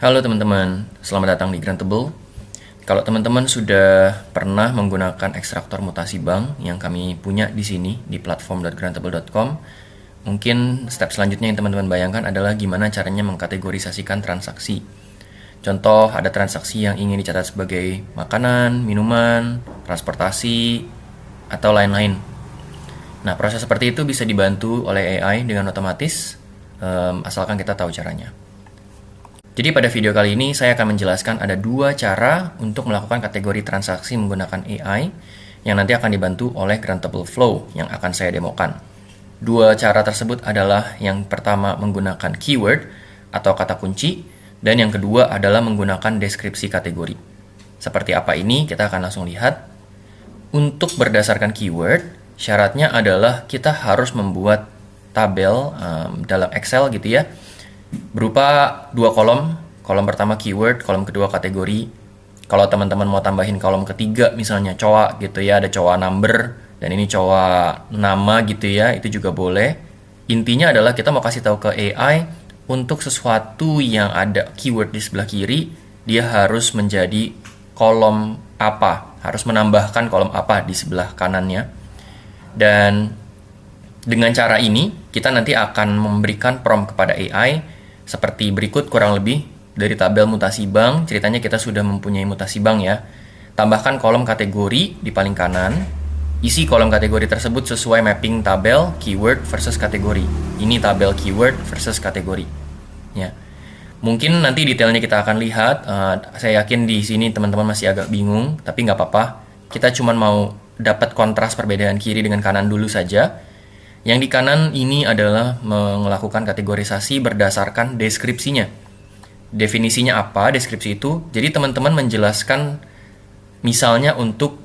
Halo teman-teman, selamat datang di Grantable. Kalau teman-teman sudah pernah menggunakan ekstraktor mutasi bank yang kami punya di sini di platform.grantable.com, mungkin step selanjutnya yang teman-teman bayangkan adalah gimana caranya mengkategorisasikan transaksi. Contoh, ada transaksi yang ingin dicatat sebagai makanan, minuman, transportasi, atau lain-lain. Nah, proses seperti itu bisa dibantu oleh AI dengan otomatis, asalkan kita tahu caranya. Jadi pada video kali ini saya akan menjelaskan ada dua cara untuk melakukan kategori transaksi menggunakan AI yang nanti akan dibantu oleh Grantable Flow yang akan saya demokan. Dua cara tersebut adalah yang pertama menggunakan keyword atau kata kunci dan yang kedua adalah menggunakan deskripsi kategori. Seperti apa ini kita akan langsung lihat. Untuk berdasarkan keyword, syaratnya adalah kita harus membuat tabel dalam Excel gitu ya, berupa dua kolom. Kolom pertama keyword, kolom kedua kategori. Kalau teman-teman mau tambahin kolom ketiga misalnya cowok gitu ya, ada cowok number dan ini cowok nama gitu ya, itu juga boleh. Intinya adalah kita mau kasih tahu ke AI untuk sesuatu yang ada keyword di sebelah kiri, dia harus menjadi kolom apa, harus menambahkan kolom apa di sebelah kanannya. Dan dengan cara ini kita nanti akan memberikan prompt kepada AI seperti berikut kurang lebih. Dari tabel mutasi bank, ceritanya kita sudah mempunyai mutasi bank ya. Tambahkan kolom kategori di paling kanan. Isi kolom kategori tersebut sesuai mapping tabel keyword versus kategori. Ini tabel keyword versus kategori. Ya. Mungkin nanti detailnya kita akan lihat. Saya yakin di sini teman-teman masih agak bingung, tapi nggak apa-apa. Kita cuma mau dapat kontras perbedaan kiri dengan kanan dulu saja. Yang di kanan ini adalah melakukan kategorisasi berdasarkan deskripsinya. Definisinya apa deskripsi itu? Jadi teman-teman menjelaskan misalnya untuk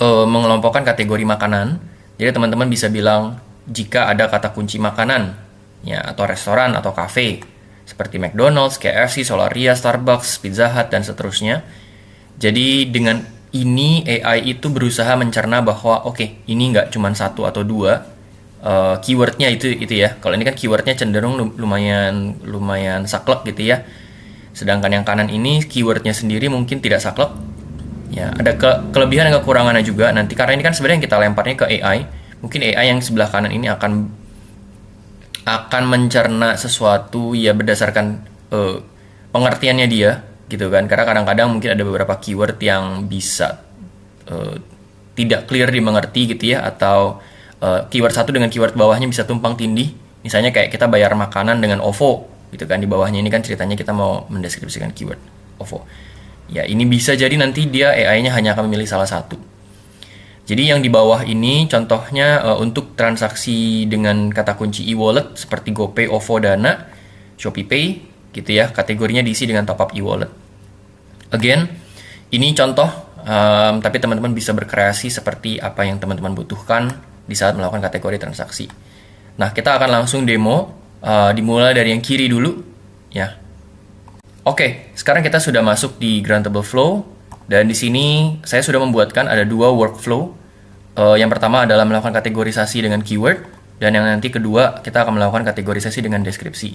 mengelompokkan kategori makanan. Jadi teman-teman bisa bilang jika ada kata kunci makanan ya, atau restoran atau kafe seperti McDonald's, KFC, Solaria, Starbucks, Pizza Hut dan seterusnya. Jadi dengan ini AI itu berusaha mencerna bahwa oke, ini nggak cuma satu atau dua keywordnya itu ya. Kalau ini kan keywordnya cenderung lumayan saklek gitu ya. Sedangkan yang kanan ini keywordnya sendiri mungkin tidak saklek. Ya, ada kelebihan dan kekurangannya juga nanti karena ini kan sebenarnya yang kita lemparnya ke AI. Mungkin AI yang sebelah kanan ini akan mencerna sesuatu ya berdasarkan pengertiannya dia gitu kan. Karena kadang-kadang mungkin ada beberapa keyword yang bisa tidak clear dimengerti gitu ya, atau keyword satu dengan keyword bawahnya bisa tumpang tindih. Misalnya kayak kita bayar makanan dengan OVO gitu kan, di bawahnya ini kan ceritanya kita mau mendeskripsikan keyword OVO. Ya, ini bisa jadi nanti dia AI-nya hanya akan memilih salah satu. Jadi yang di bawah ini contohnya untuk transaksi dengan kata kunci e-wallet seperti GoPay, OVO, Dana, ShopeePay gitu ya. Kategorinya diisi dengan top up e-wallet. Again, ini contoh, tapi teman-teman bisa berkreasi seperti apa yang teman-teman butuhkan di saat melakukan kategori transaksi. Nah, kita akan langsung demo, dimulai dari yang kiri dulu ya. Oke, sekarang kita sudah masuk di Grantable Flow dan di sini saya sudah membuatkan ada dua workflow. Yang pertama adalah melakukan kategorisasi dengan keyword dan yang nanti kedua kita akan melakukan kategorisasi dengan deskripsi.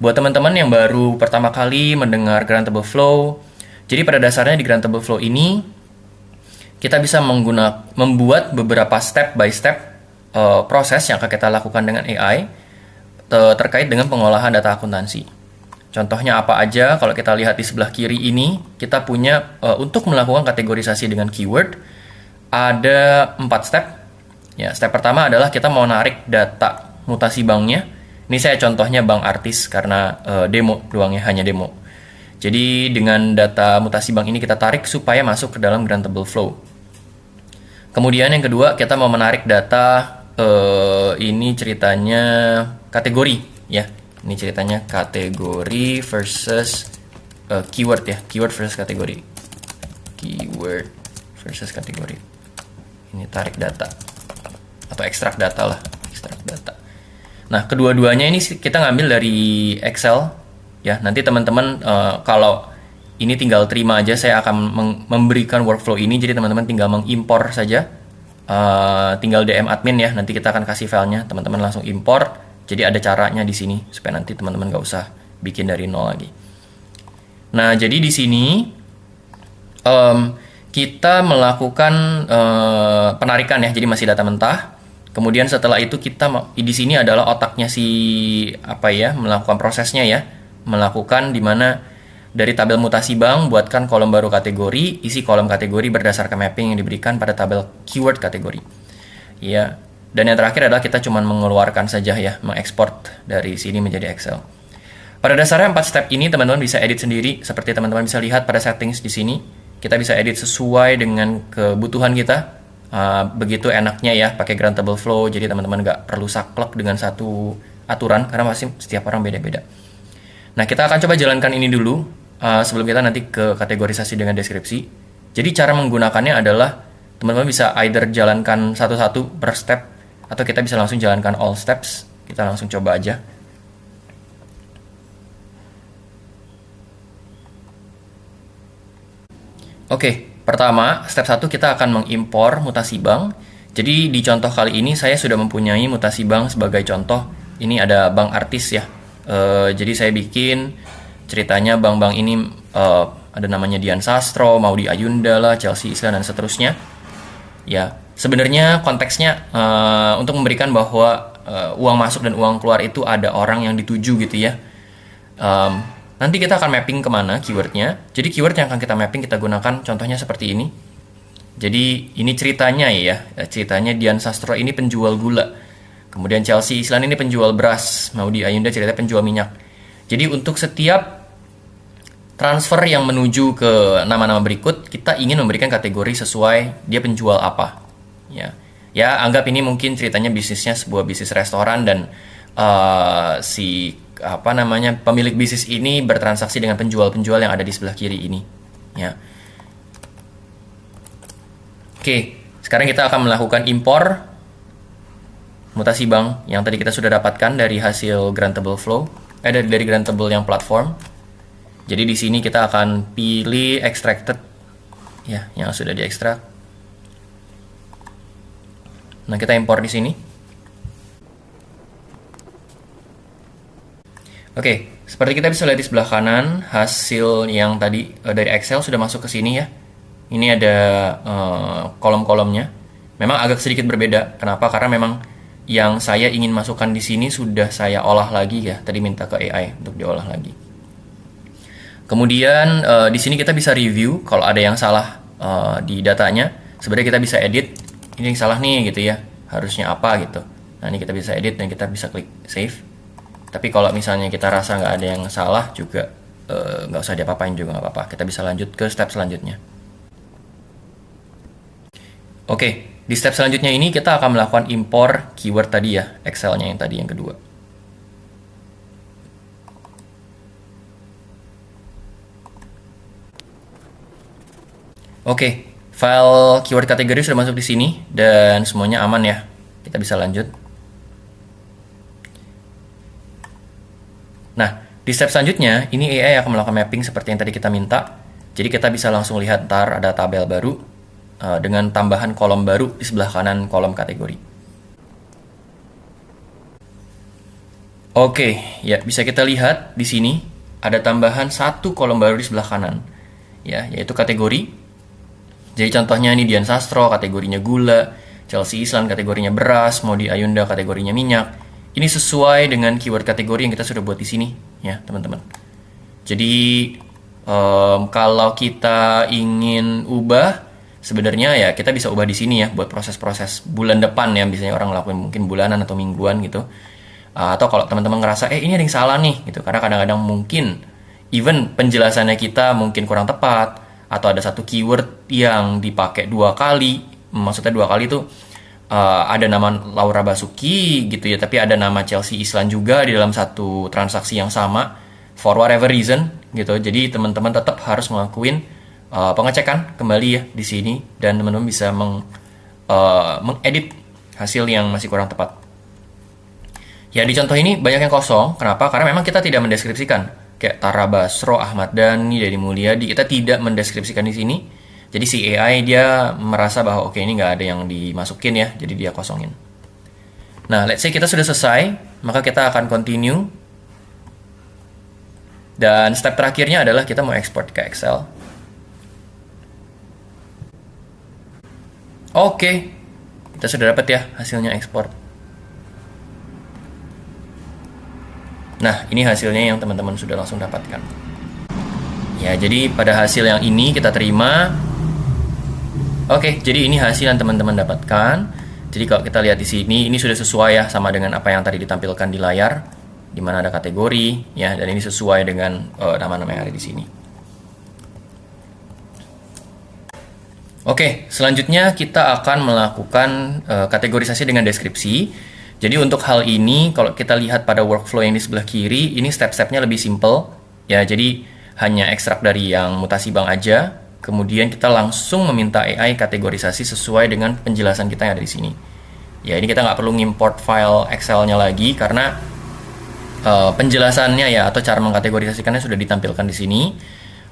Buat teman-teman yang baru pertama kali mendengar Grantable Flow, jadi pada dasarnya di Grantable Flow ini kita bisa membuat beberapa step by step proses yang akan kita lakukan dengan AI terkait dengan pengolahan data akuntansi. Contohnya apa aja? Kalau kita lihat di sebelah kiri ini, kita punya untuk melakukan kategorisasi dengan keyword ada 4 step. Ya, step pertama adalah kita mau narik data mutasi banknya. Ini saya contohnya bank artis karena demo doangnya, hanya demo. Jadi dengan data mutasi bank ini kita tarik supaya masuk ke dalam Grantable Flow. Kemudian yang kedua kita mau menarik data ini ceritanya kategori ya. Ini ceritanya kategori versus keyword ya. Keyword versus kategori. Keyword versus kategori. Ini tarik data atau ekstrak data lah. Ekstrak data. Nah, kedua-duanya ini kita ngambil dari Excel. Ya, nanti teman-teman kalau ini tinggal terima aja, saya akan memberikan workflow ini, jadi teman-teman tinggal mengimpor saja, tinggal DM admin ya, nanti kita akan kasih filenya, teman-teman langsung import, jadi ada caranya di sini, supaya nanti teman-teman gak usah bikin dari nol lagi. Nah, jadi di sini kita melakukan penarikan ya, jadi masih data mentah. Kemudian setelah itu kita di sini adalah otaknya si melakukan prosesnya ya, melakukan dimana dari tabel mutasi bank buatkan kolom baru kategori, isi kolom kategori berdasarkan mapping yang diberikan pada tabel keyword kategori. Ya, dan yang terakhir adalah kita cuma mengeluarkan saja ya, mengekspor dari sini menjadi Excel. Pada dasarnya 4 step ini teman-teman bisa edit sendiri, seperti teman-teman bisa lihat pada settings di sini. Kita bisa edit sesuai dengan kebutuhan kita. Begitu enaknya ya pakai Gruntable Flow, jadi teman-teman nggak perlu saklek dengan satu aturan karena masih setiap orang beda-beda. Nah, kita akan coba jalankan ini dulu sebelum kita nanti ke kategorisasi dengan deskripsi. Jadi cara menggunakannya adalah teman-teman bisa either jalankan satu-satu per step, atau kita bisa langsung jalankan all steps. Kita langsung coba aja. Oke, pertama, step 1 kita akan mengimpor mutasi bank. Jadi di contoh kali ini saya sudah mempunyai mutasi bank sebagai contoh. Ini ada bank artis ya. Jadi saya bikin ceritanya bank-bank ini ada namanya Dian Sastro, Maudy Ayunda lah, Chelsea Islan dan seterusnya. Ya, sebenarnya konteksnya untuk memberikan bahwa uang masuk dan uang keluar itu ada orang yang dituju gitu ya. Nanti kita akan mapping kemana keywordnya. Jadi keyword yang akan kita mapping kita gunakan contohnya seperti ini. Jadi ini ceritanya ya. Ceritanya Dian Sastro ini penjual gula. Kemudian Chelsea Islan ini penjual beras. Maudy Ayunda ceritanya penjual minyak. Jadi untuk setiap transfer yang menuju ke nama-nama berikut, kita ingin memberikan kategori sesuai dia penjual apa. Ya anggap ini mungkin ceritanya bisnisnya sebuah bisnis restoran dan pemilik bisnis ini bertransaksi dengan penjual-penjual yang ada di sebelah kiri ini ya. Oke, sekarang kita akan melakukan impor mutasi bank yang tadi kita sudah dapatkan dari hasil Gruntable Flow, dari Gruntable yang platform. Jadi di sini kita akan pilih extracted ya, yang sudah diekstrak. Nah, kita impor di sini. Oke, seperti kita bisa lihat di sebelah kanan, hasil yang tadi dari Excel sudah masuk ke sini ya. Ini ada kolom-kolomnya. Memang agak sedikit berbeda. Kenapa? Karena memang yang saya ingin masukkan di sini sudah saya olah lagi ya. Tadi minta ke AI untuk diolah lagi. Kemudian di sini kita bisa review kalau ada yang salah di datanya. Sebenarnya kita bisa edit. Ini yang salah nih gitu ya. Harusnya apa gitu. Nah, ini kita bisa edit dan kita bisa klik save. Tapi kalau misalnya kita rasa nggak ada yang salah juga nggak usah diapa-apain juga nggak apa-apa. Kita bisa lanjut ke step selanjutnya. Oke, di step selanjutnya ini kita akan melakukan impor keyword tadi ya, Excel-nya yang tadi yang kedua. Oke, file keyword kategori sudah masuk di sini dan semuanya aman ya. Kita bisa lanjut. Nah, di step selanjutnya, ini AI akan melakukan mapping seperti yang tadi kita minta. Jadi kita bisa langsung lihat ntar ada tabel baru dengan tambahan kolom baru di sebelah kanan kolom kategori. Oke, ya bisa kita lihat di sini ada tambahan satu kolom baru di sebelah kanan, ya, yaitu kategori. Jadi contohnya ini Dian Sastro, kategorinya gula, Chelsea Islan kategorinya beras, Maudy Ayunda kategorinya minyak. Ini sesuai dengan keyword kategori yang kita sudah buat di sini, ya teman-teman. Jadi kalau kita ingin ubah, sebenarnya ya kita bisa ubah di sini ya, buat proses-proses bulan depan ya, biasanya orang ngelakuin mungkin bulanan atau mingguan gitu. Atau kalau teman-teman ngerasa ini ada yang salah nih, gitu. Karena kadang-kadang mungkin even penjelasannya kita mungkin kurang tepat, atau ada satu keyword yang dipakai 2 kali, maksudnya 2 kali itu ada nama Laura Basuki gitu ya, tapi ada nama Chelsea Islan juga di dalam satu transaksi yang sama for whatever reason gitu. Jadi teman-teman tetap harus ngelakuin pengecekan kembali ya di sini dan teman-teman bisa mengedit hasil yang masih kurang tepat. Ya di contoh ini banyak yang kosong. Kenapa? Karena memang kita tidak mendeskripsikan. Kayak Tara Basro, Ahmad Dhani, Deddy Mulyadi, kita tidak mendeskripsikan di sini. Jadi si AI dia merasa bahwa oke ini nggak ada yang dimasukin ya, jadi dia kosongin. Nah, let's say kita sudah selesai, maka kita akan continue. Dan step terakhirnya adalah kita mau export ke Excel. Oke, kita sudah dapat ya hasilnya ekspor. Nah, ini hasilnya yang teman-teman sudah langsung dapatkan. Ya, jadi pada hasil yang ini kita terima. Oke, jadi ini hasil yang teman-teman dapatkan. Jadi kalau kita lihat di sini, ini sudah sesuai ya sama dengan apa yang tadi ditampilkan di layar, di mana ada kategori, ya, dan ini sesuai dengan nama-nama yang ada di sini. Oke, selanjutnya kita akan melakukan kategorisasi dengan deskripsi. Jadi untuk hal ini, kalau kita lihat pada workflow yang di sebelah kiri, ini step-stepnya lebih simple, ya. Jadi hanya ekstrak dari yang mutasi bank aja, kemudian kita langsung meminta AI kategorisasi sesuai dengan penjelasan kita yang ada di sini. Ya, ini kita nggak perlu ngimport file Excel-nya lagi karena penjelasannya ya atau cara mengkategorisasikannya sudah ditampilkan di sini.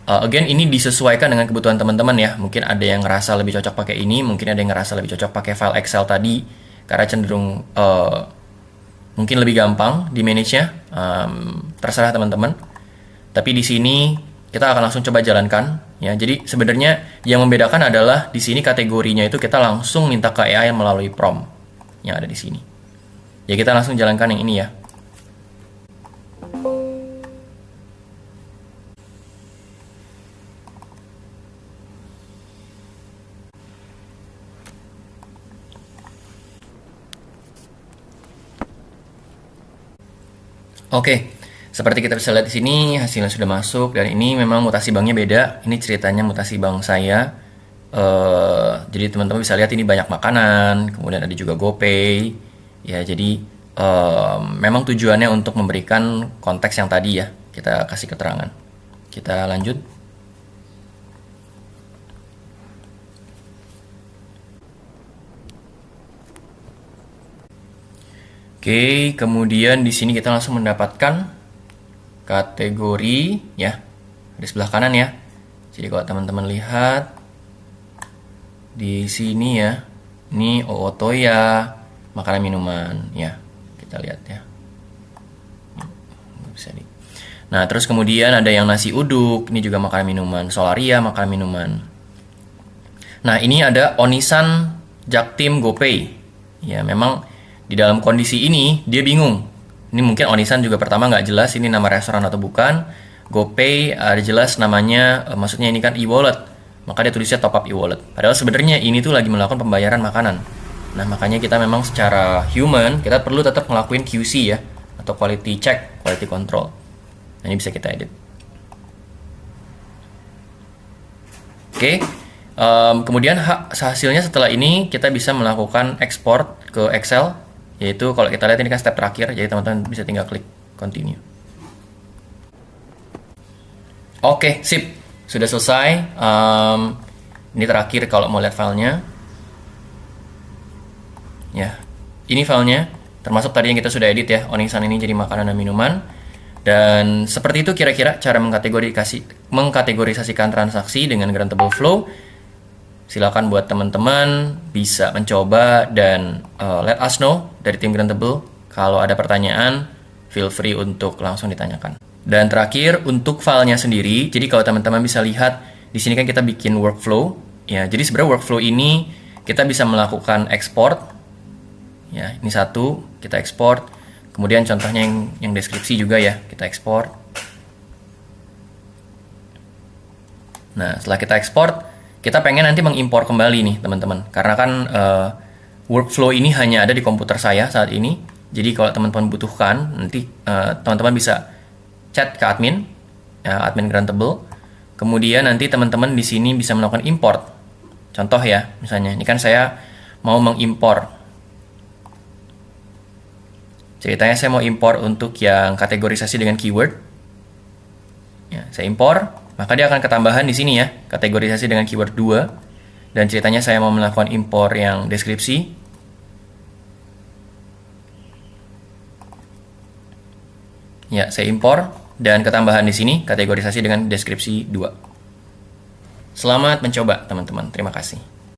Again, ini disesuaikan dengan kebutuhan teman-teman ya. Mungkin ada yang ngerasa lebih cocok pakai ini, mungkin ada yang ngerasa lebih cocok pakai file Excel tadi karena cenderung mungkin lebih gampang di manage-nya. Terserah teman-teman. Tapi di sini kita akan langsung coba jalankan ya. Jadi sebenarnya yang membedakan adalah di sini kategorinya itu kita langsung minta ke AI melalui prompt yang ada di sini. Ya, kita langsung jalankan yang ini ya. Oke, seperti kita bisa lihat di sini hasilnya sudah masuk dan ini memang mutasi banknya beda. Ini ceritanya mutasi bank saya. Jadi teman-teman bisa lihat ini banyak makanan, kemudian ada juga GoPay. Ya, jadi memang tujuannya untuk memberikan konteks yang tadi ya. Kita kasih keterangan. Kita lanjut. Oke, kemudian di sini kita langsung mendapatkan kategori ya di sebelah kanan ya. Jadi kalau teman-teman lihat di sini ya, ini Ootoya, makanan minuman ya. Kita lihat ya. Nah, terus kemudian ada yang nasi uduk, ini juga makanan minuman, Solaria makanan minuman. Nah, ini ada Onisan Jaktim GoPay. Ya, memang di dalam kondisi ini dia bingung. Ini mungkin Onisan juga pertama nggak jelas ini nama restoran atau bukan. GoPay ada jelas namanya, maksudnya ini kan e-wallet. Maka dia tulisnya top up e-wallet. Padahal sebenarnya ini tuh lagi melakukan pembayaran makanan. Nah, makanya kita memang secara human kita perlu tetap ngelakuin QC ya atau quality check, quality control. Nah, ini bisa kita edit. Oke. Kemudian hasilnya setelah ini kita bisa melakukan ekspor ke Excel. Yaitu kalau kita lihat ini kan step terakhir, jadi teman-teman bisa tinggal klik continue. Oke, sip, sudah selesai. Ini terakhir kalau mau lihat filenya. Ya, ini filenya, termasuk tadi yang kita sudah edit ya, Onisan ini jadi makanan dan minuman. Dan seperti itu kira-kira cara mengkategorisasikan transaksi dengan Gruntable Flow. Silakan buat teman-teman bisa mencoba dan let us know dari tim Gruntable. Kalau ada pertanyaan, feel free untuk langsung ditanyakan. Dan terakhir untuk filenya sendiri, jadi kalau teman-teman bisa lihat di sini kan kita bikin workflow. Ya, jadi sebenarnya workflow ini kita bisa melakukan export. Ya, ini satu kita export. Kemudian contohnya yang deskripsi juga ya kita export. Nah, setelah kita export, kita pengen nanti mengimpor kembali nih teman-teman, karena kan workflow ini hanya ada di komputer saya saat ini. Jadi kalau teman-teman butuhkan, nanti teman-teman bisa chat ke admin, admin Gruntable. Kemudian nanti teman-teman di sini bisa melakukan import. Contoh ya, misalnya ini kan saya mau mengimpor. Ceritanya saya mau impor untuk yang kategorisasi dengan keyword. Ya, saya impor. Maka dia akan ketambahan di sini ya, kategorisasi dengan keyword 2. Dan ceritanya saya mau melakukan impor yang deskripsi. Ya, saya impor dan ketambahan di sini kategorisasi dengan deskripsi 2. Selamat mencoba teman-teman, terima kasih.